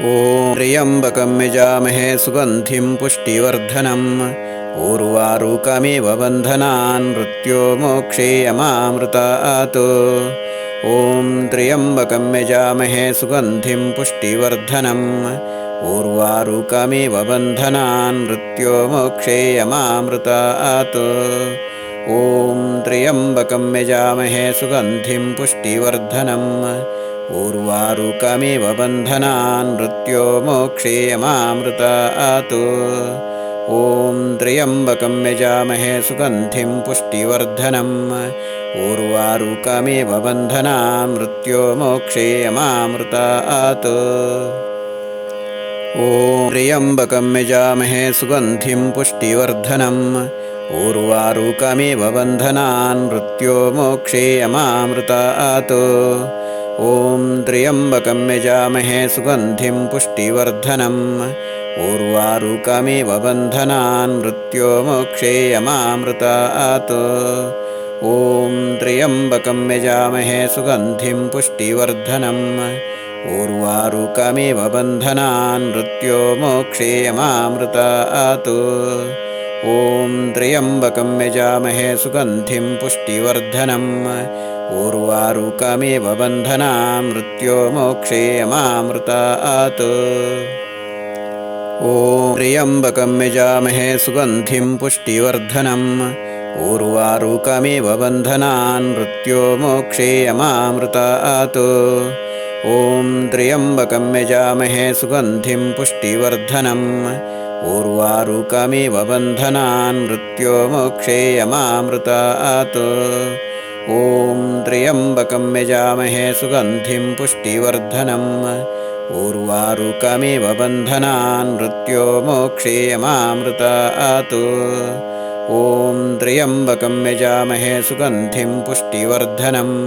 ॐ त्र्यम्बकं यजामहे सुगन्धिं पुष्टिवर्धनम् उर्वारुकमिव बन्धनान् मृत्योर्मोक्षेयमामृतात्। ॐ त्र्यम्बकं यजामहे सुगन्धिं पुष्टिवर्धनम् उर्वारुकमिव बन्धनान् मृत्योर्मोक्षेयमामृतात्। ॐ त्र्यम्बकं यजामहे सुगन्धिं पुष्टिवर्धनम् उर्वारुकमिव बन्धनान् मृत्योर्मोक्षेयमामृतात्। ॐ त्र्यम्बकं यजामहे सुगन्धिं पुष्टिवर्धनम् उर्वारुकमिव बन्धनान् मृत्योर्मोक्षेयमामृतात्। ॐ त्र्यम्बकं यजामहे सुगन्धिं पुष्टिवर्धनम् उर्वारुकमिव बन्धनान् मृत्योर्मोक्षेयमामृतात्। ॐ त्र्यम्बकं यजामहे सुगन्धिं पुष्टिवर्धनम् उर्वारुकमिव बन्धनान् मृत्योर्मोक्षेयमामृतात्। ॐ त्र्यम्बकं यजामहे सुगन्धिं पुष्टिवर्धनम् उर्वारुकमिव बन्धनान् मृत्योर्मोक्षेयमामृतात्। ॐ त्र्यम्बकं यजामहे सुगन्धिं पुष्टिवर्धनम् उर्वारुकमिव बन्धनान् मृत्योर्मोक्षेयमामृतात्। ॐ त्र्यम्बकं यजामहे सुगन्धिं पुष्टिवर्धनम् उर्वारुकमिव बन्धनान् मृत्योर्मोक्षेयमामृतात्। ॐ त्र्यम्बकं यजामहे सुगन्धिं पुष्टिवर्धनम् उर्वारुकमिव बन्धनान् मृत्योर्मोक्षेयमामृतात्। ॐ त्र्यम्बकं यजामहे सुगन्धिं पुष्टिवर्धनम् उर्वारुकमिव बन्धनान् मृत्योर्मोक्षेयमामृतात्। ॐ त्र्यम्बकं यजामहे सुगन्धिं पुष्टिवर्धनम्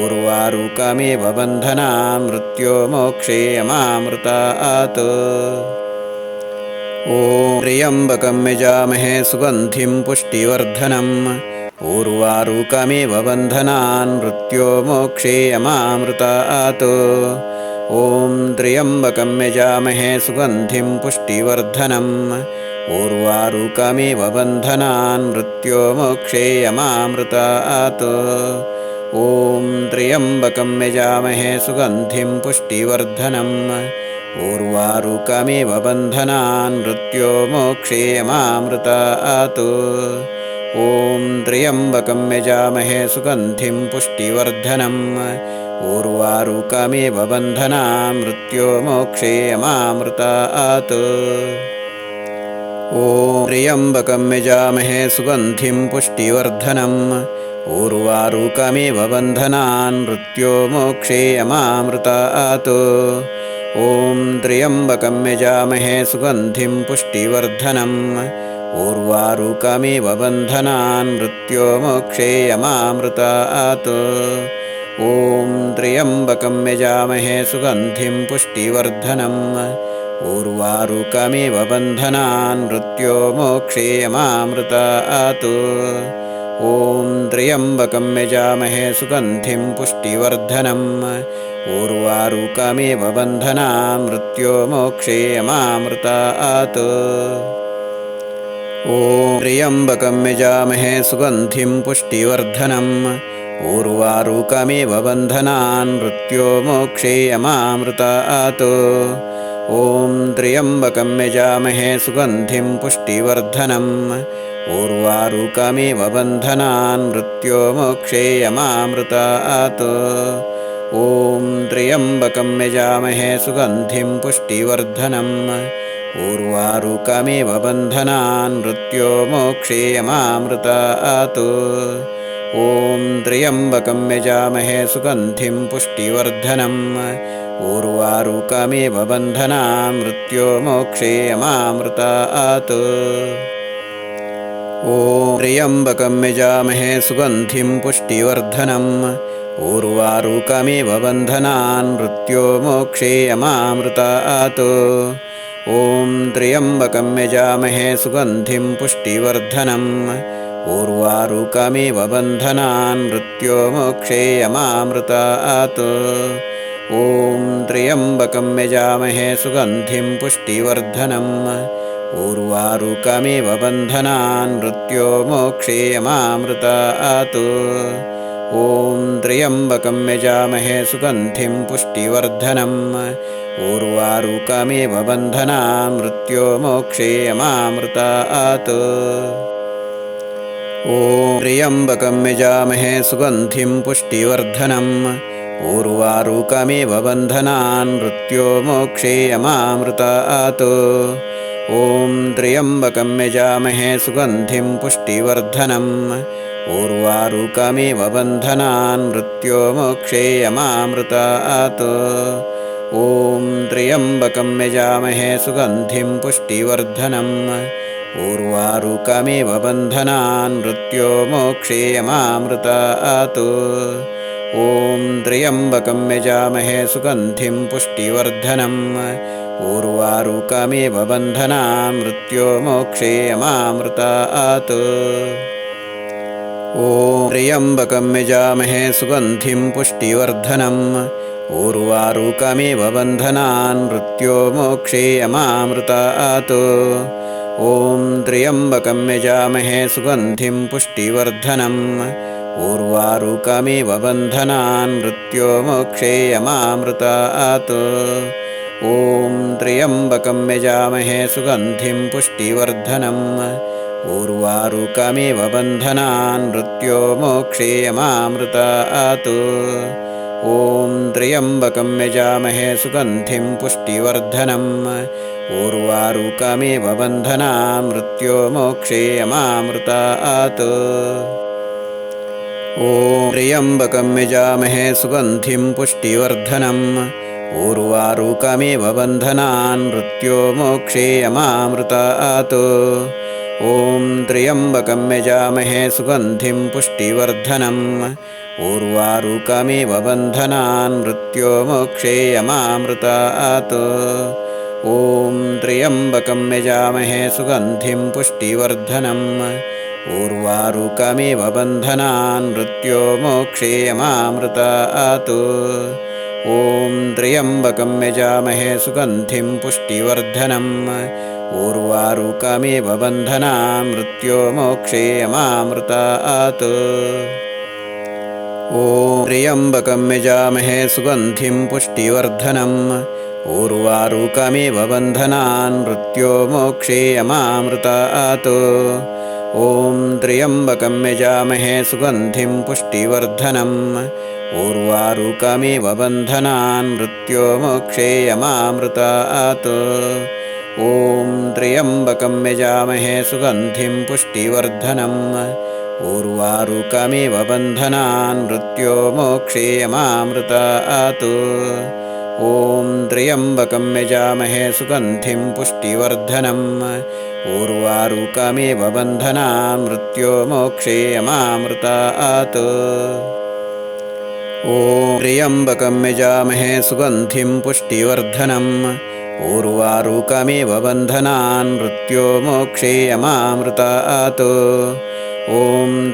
उर्वारुकमिव बन्धनान् मृत्योर्मोक्षेयमामृतात्। ॐ त्र्यम्बकं यजामहे सुगन्धिं पुष्टिवर्धनम् उर्वारुकमिव बन्धनान् मृत्योर्मोक्षेयमामृतात्। ॐ त्र्यम्बकं यजामहे सुगन्धिं पुष्टिवर्धनम् उर्वारुकमिव बन्धनान् मृत्योर्मोक्षेयमामृतात्। ॐ त्र्यम्बकं यजामहे सुगन्धिं पुष्टिवर्धनम् उर्वारुकमिव बन्धनान् मृत्योर्मोक्षेयमामृतात्। ॐ त्र्यम्बकं यजामहे सुगन्धिं पुष्टिवर्धनम् उर्वारुकमिव बन्धनान् मृत्योर्मोक्षेयमामृतात्। ॐ त्र्यम्बकं यजामहे सुगन्धिं पुष्टिवर्धनम् उर्वारुकमिव बन्धनान् मृत्योर्मोक्षेयमामृतात्। ॐ त्र्यम्बकं यजामहे सुगन्धिं पुष्टिवर्धनम् उर्वारुकमिव बन्धनान् मृत्योर्मोक्षेयमामृतात्। ॐ त्र्यम्बकं यजामहे सुगन्धिं पुष्टिवर्धनम् उर्वारुकमिव बन्धनान् मृत्योर्मोक्षेयमामृतात्। ॐ त्र्यम्बकं यजामहे सुगन्धिं पुष्टिवर्धनम् उर्वारुकमिव बन्धनान् मृत्योर्मोक्षेयमामृतात्। ॐ त्र्यम्बकं यजामहे सुगन्धिं पुष्टिवर्धनम् उर्वारुकमिव बन्धनान् मृत्योर्मोक्षेयमामृतात्। ॐ त्र्यम्बकं यजामहे सुगन्धिं पुष्टिवर्धनम् उर्वारुकमिव बन्धनान् मृत्योर्मोक्षेयमामृतात्। ॐ त्र्यम्बकं यजामहे सुगन्धिं पुष्टिवर्धनम् उर्वारुकमिव बन्धनान् मृत्योर्मोक्षेयमामृतात्। ॐ त्र्यम्बकं यजामहे सुगन्धिं पुष्टिवर्धनम् उर्वारुकमिव बन्धनान् मृत्योर्मोक्षेयमामृतात्। ॐ त्र्यम्बकं यजामहे सुगन्धिं पुष्टिवर्धनम् उर्वारुकमिव बन्धनान् मृत्योर्मोक्षेयमामृतात्। ॐ त्र्यम्बकं यजामहे सुगन्धिं पुष्टिवर्धनम् उर्वारुकमिव बन्धनान् मृत्योर्मोक्षेयमामृतात्। ॐ त्र्यम्बकं यजामहे सुगन्धिं पुष्टिवर्धनम् उर्वारुकमिव बन्धनान् मृत्योर्मोक्षेयमामृतात् ॐ त्र्यम्बकं यजामहे सुगन्धिं पुष्टिवर्धनम् उर्वारुकमिव बन्धनान् मृत्योर्मोक्षेयमामृतात् ॐ त्र्यम्बकं यजामहे सुगन्धिं पुष्टिवर्धनम् उर्वारुकमिव बन्धनान् मृत्योर्मोक्षेयमामृतात् ॐ त्र्यम्बकं यजामहे सुगन्धिं पुष्टिवर्धनम् उर्वारुकमिव बन्धनान् मृत्योर्मोक्षेयमामृतात् ॐ त्र्यम्बकं यजामहे सुगन्धिं पुष्टिवर्धनम् उर्वारुकमिव बन्धनान् मृत्योर्मोक्षेयमामृतात् ॐ त्र्यम्बकं यजामहे सुगन्धिं पुष्टिवर्धनम् उर्वारुकमिव बन्धनान् मृत्योर्मोक्षेयमामृतात् ॐ त्र्यम्बकं यजामहे सुगन्धिं पुष्टिवर्धनम् उर्वारुकमिव बन्धनान् मृत्योर्मोक्षेयमामृतात् ॐ त्र्यम्बकं यजामहे सुगन्धिं पुष्टिवर्धनम् उर्वारुकमिव बन्धनान् मृत्योर्मोक्षेयमामृतात् ॐ त्र्यम्बकं यजामहे सुगन्धिं पुष्टिवर्धनम् उर्वारुकमिव बन्धनान् मृत्योर्मोक्षेयमामृतात् ॐ त्र्यम्बकं यजामहे सुगन्धिं पुष्टिवर्धनम् उर्वारुकमिव बन्धनान् मृत्योर्मोक्षेयमामृतात् ॐ त्र्यम्बकं यजामहे सुगन्धिं पुष्टिवर्धनम् उर्वारुकमिव बन्धनान् मृत्योर्मोक्षेयमामृतात् ॐ त्र्यम्बकं यजामहे सुगन्धिं पुष्टिवर्धनम् उर्वारुकमिव बन्धनान् मृत्योर्मोक्षेयमामृतात् ॐ त्र्यम्बकं यजामहे सुगन्धिं पुष्टिवर्धनम् उर्वारुकमिव बन्धनान् मृत्योर्मोक्षेयमामृतात् ॐ त्र्यम्बकं यजामहे सुगन्धिं पुष्टिवर्धनम् उर्वारुकमिव बन्धनान् मृत्योर्मोक्षेयमामृतात् ॐ त्र्यम्बकं यजामहे सुगन्धिं पुष्टिवर्धनम् उर्वारुकमिव बन्धनान् मृत्योर्मोक्षेयमामृतात् ॐ त्र्यम्बकं यजामहे सुगन्धिं पुष्टिवर्धनम् उर्वारुकमिव बन्धनान् मृत्योर्मोक्षेयमामृतात् ॐ त्र्यम्बकं यजामहे सुगन्धिं पुष्टिवर्धनम् उर्वारुकमिव बन्धनान् मृत्योर्मोक्षेयमामृतात् ॐ त्र्यम्बकं यजामहे सुगन्धिं पुष्टिवर्धनम् उर्वारुकमिव बन्धनान् मृत्योर्मोक्षेयमामृतात् ॐ त्र्यम्बकं यजामहे सुगन्धिं पुष्टिवर्धनम् उर्वारुकमिव बन्धनान् मृत्योर्मोक्षेयमामृतात् ॐ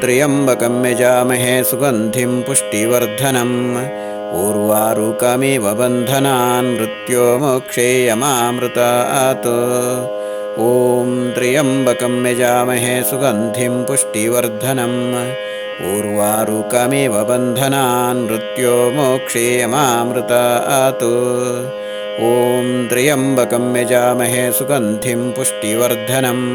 त्र्यम्बकं यजामहे सुगन्धिं पुष्टिवर्धनम् उर्वारुकमिव बन्धनान् मृत्योर्मोक्षेयमामृतात् ॐ त्र्यम्बकं यजामहे सुगन्धिं पुष्टिवर्धनम् उर्वारुकमिव बन्धनान् मृत्योर्मोक्षेयमामृतात् ॐ त्र्यम्बकं यजामहे सुगन्धिं पुष्टिवर्धनम्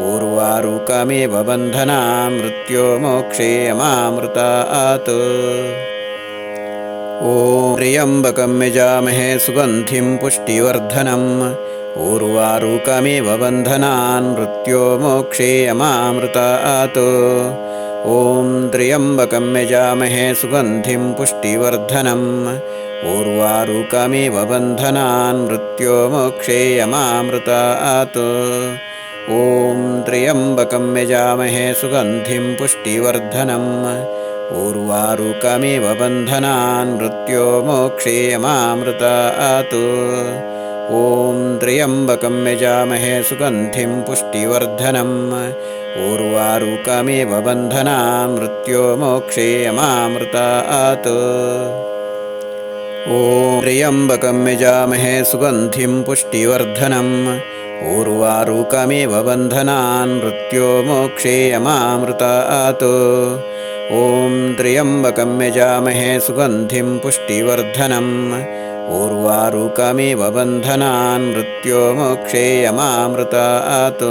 उर्वारुकमिव बन्धनान् मृत्योर्मोक्षेयमामृतात् ॐ त्र्यम्बकं यजामहे सुगन्धिं पुष्टिवर्धनम् उर्वारुकमिव बन्धनान् मृत्योर्मोक्षेयमामृतात् ॐ त्र्यम्बकं यजामहे सुगन्धिं पुष्टिवर्धनम् उर्वारुकमिव बन्धनान् मृत्योर्मोक्षेयमामृतात् ॐ त्र्यम्बकं यजामहे सुगन्धिं पुष्टिवर्धनम् उर्वारुकमिव बन्धनान् मृत्योर्मोक्षेयमामृतात् ॐ त्र्यम्बकं यजामहे सुगन्धिं पुष्टिवर्धनम् उर्वारुकमिव बन्धनान् मृत्योर्मोक्षेयमामृतात् ॐ त्र्यम्बकं यजामहे सुगन्धिं पुष्टिवर्धनम् उर्वारुकमिव बन्धनान् मृत्योर्मोक्षेयमामृतात्। ॐ त्र्यम्बकं यजामहे सुगन्धिं पुष्टिवर्धनम् उर्वारुकमिव बन्धनान् मृत्योर्मोक्षेयमामृतात्।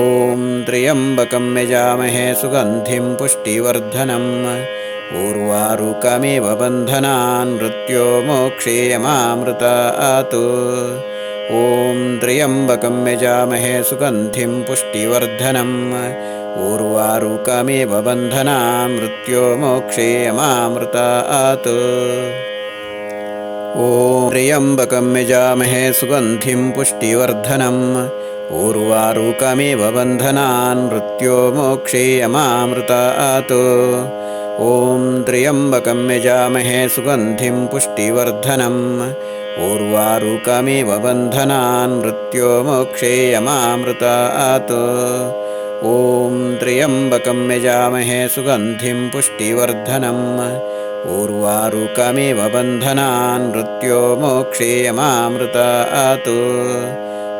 ॐ त्र्यम्बकं यजामहे सुगन्धिं पुष्टिवर्धनम् उर्वारुकमिव बन्धनान् मृत्योर्मोक्षेयमामृतात्। ॐ त्र्यम्बकं यजामहे सुगन्धिं पुष्टिवर्धनम् उर्वारुकमिव बन्धनान् मृत्योर्मोक्षेयमामृतात्। ॐ त्र्यम्बकं यजामहे सुगन्धिं पुष्टिवर्धनम् उर्वारुकमिव बन्धनान् मृत्योर्मोक्षेयमामृतात्। ॐ त्र्यम्बकं यजामहे सुगन्धिं पुष्टिवर्धनम् उर्वारुकमिव बन्धनान् मृत्योर्मोक्षेयमामृतात्। ॐ त्र्यम्बकं यजामहे सुगन्धिं पुष्टिवर्धनम् उर्वारुकमिव बन्धनान् मृत्योर्मोक्षेयमामृतात्।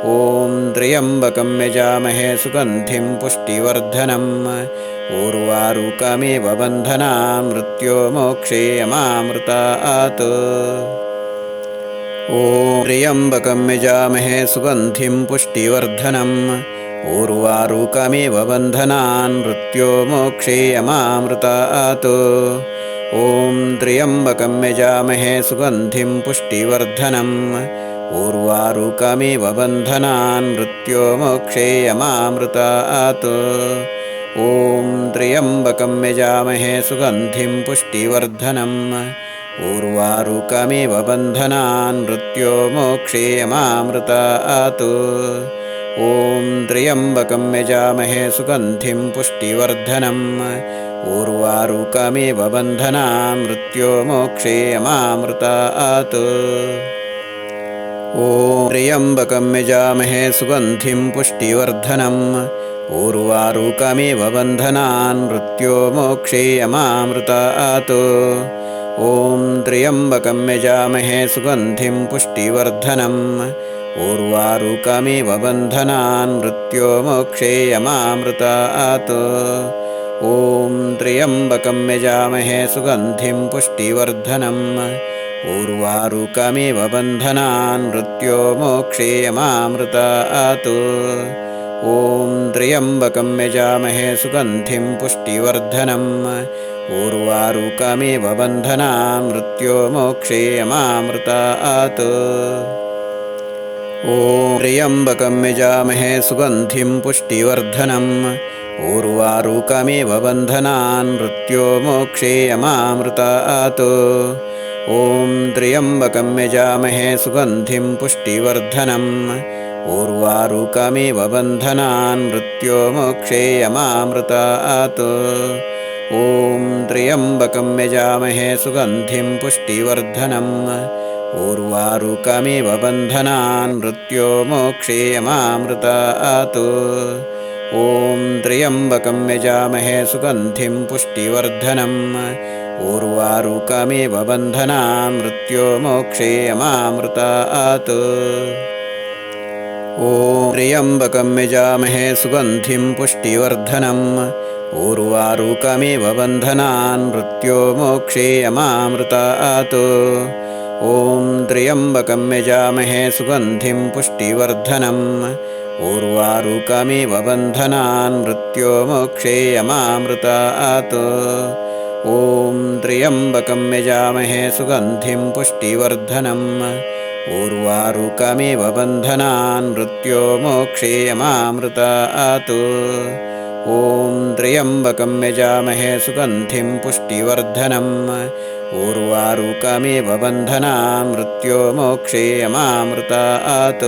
ॐ त्र्यम्बकं यजामहे सुगन्धिं पुष्टिवर्धनम् उर्वारुकमिव बन्धनान् मृत्योर्मोक्षेयमामृतात्। ॐ त्र्यम्बकं यजामहे सुगन्धिं पुष्टिवर्धनम् उर्वारुकमिव बन्धनान् मृत्योर्मोक्षेयमामृतात्। ॐ त्र्यम्बकं यजामहे सुगन्धिं पुष्टिवर्धनम् उर्वारुकमिव बन्धनान् मृत्योर्मोक्षेयमामृतात्। ॐ त्र्यम्बकं यजामहे सुगन्धिं पुष्टिवर्धनम् उर्वारुकमिव बन्धनान् मृत्योर्मोक्षेयमामृतात्। ॐ त्र्यम्बकं यजामहे सुगन्धिं पुष्टिवर्धनम् उर्वारुकमिव बन्धनान् मृत्योर्मोक्षेयमामृतात्। ॐ त्र्यम्बकं यजामहे सुगन्धिं पुष्टिवर्धनम् उर्वारुकमिव बन्धनान् मृत्योर्मोक्षेयमामृतात्। ॐ त्र्यम्बकं यजामहे सुगन्धिं पुष्टिवर्धनम् उर्वारुकमिव बन्धनान् मृत्योर्मोक्षेयमामृतात्। ॐ त्र्यम्बकं यजामहे सुगन्धिं पुष्टिवर्धनम् उर्वारुकमिव बन्धनान् मृत्योर्मोक्षेयमामृतात्। ॐ त्र्यम्बकं यजामहे सुगन्धिं पुष्टिवर्धनम् उर्वारुकमिव बन्धनान् मृत्योर्मोक्षेयमामृतात्। ॐ त्र्यम्बकं यजामहे सुगन्धिं पुष्टिवर्धनम् उर्वारुकमिव बन्धनान् मृत्योर्मोक्षेयमामृतात्। ॐ त्र्यम्बकं यजामहे सुगन्धिं पुष्टिवर्धनम् उर्वारुकमिव बन्धनान् मृत्योर्मोक्षेयमामृतात्। ॐ त्र्यम्बकं यजामहे सुगन्धिं पुष्टिवर्धनम् उर्वारुकमिव बन्धनान् मृत्योर्मोक्षेयमामृतात्। ॐ त्र्यम्बकं यजामहे सुगन्धिं पुष्टिवर्धनम् उर्वारुकमिव बन्धनान् मृत्योर्मोक्षेयमामृतात्। ॐ त्र्यम्बकं यजामहे सुगन्धिं पुष्टिवर्धनम् उर्वारुकमिव बन्धनान् मृत्योर्मोक्षेयमामृतात्। ॐ त्र्यम्बकं यजामहे सुगन्धिं पुष्टिवर्धनम् उर्वारुकमिव बन्धनान् मृत्योर्मोक्षेयमामृतात्। ॐ त्र्यम्बकं यजामहे सुगन्धिं पुष्टिवर्धनम् उर्वारुकमिव बन्धनान् मृत्योर्मोक्षेयमामृतात्। ॐ त्र्यम्बकं यजामहे सुगन्धिं पुष्टिवर्धनम् उर्वारुकमिव बन्धनान् मृत्योर्मोक्षेयमामृतात्।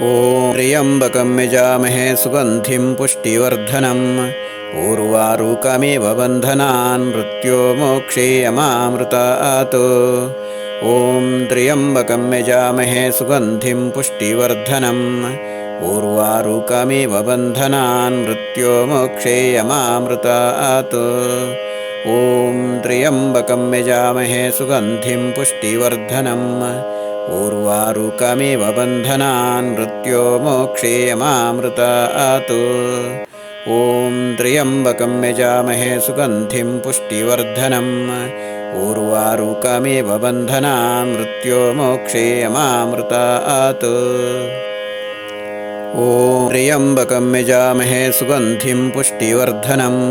ॐ त्र्यम्बकं यजामहे सुगन्धिं पुष्टिवर्धनम् उर्वारुकमिव बन्धनान् मृत्योर्मोक्षेयमामृतात्। ॐ त्र्यम्बकं यजामहे सुगन्धिं पुष्टिवर्धनम् उर्वारुकमिव बन्धनान् मृत्योर्मोक्षेयमामृतात्। ॐ त्र्यम्बकं यजामहे सुगन्धिं पुष्टिवर्धनम् उर्वारुकमिव बन्धनान् मृत्योर्मोक्षेयमामृतात् ॐ त्र्यम्बकं यजामहे सुगन्धिं पुष्टिवर्धनम् उर्वारुकमिव बन्धनान् मृत्योर्मोक्षेयमामृतात् ॐ त्र्यम्बकं यजामहे सुगन्धिं पुष्टिवर्धनम्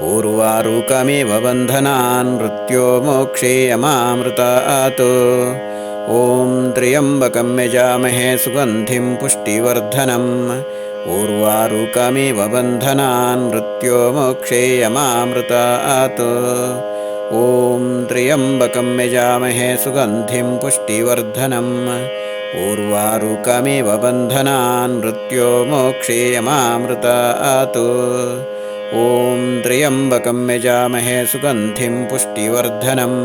उर्वारुकमिव बन्धनान् मृत्योर्मोक्षेयमामृतात् ॐ त्र्यम्बकं यजामहे सुगन्धिं पुष्टिवर्धनम् उर्वारुकमिव बन्धनान् मृत्योर्मोक्षेयमामृतात् ॐ त्र्यम्बकं यजामहे सुगन्धिं पुष्टिवर्धनम् उर्वारुकमिव बन्धनान् मृत्योर्मोक्षेयमामृतात् ॐ त्र्यम्बकं यजामहे सुगन्धिं पुष्टिवर्धनम्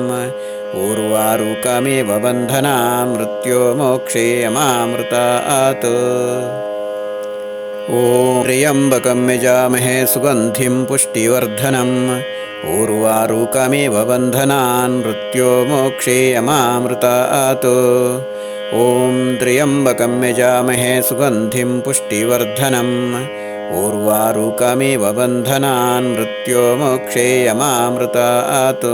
उर्वारुकमिव बन्धनान् मृत्योर्मोक्षेयमामृतात् ॐ त्र्यम्बकं यजामहे सुगन्धिं पुष्टिवर्धनम् उर्वारुकमिव बन्धनान् मृत्योर्मोक्षेयमामृतात् ॐ त्र्यम्बकं यजामहे सुगन्धिं पुष्टिवर्धनम् उर्वारुकमिव बन्धनान् मृत्योर्मोक्षेयमामृतात्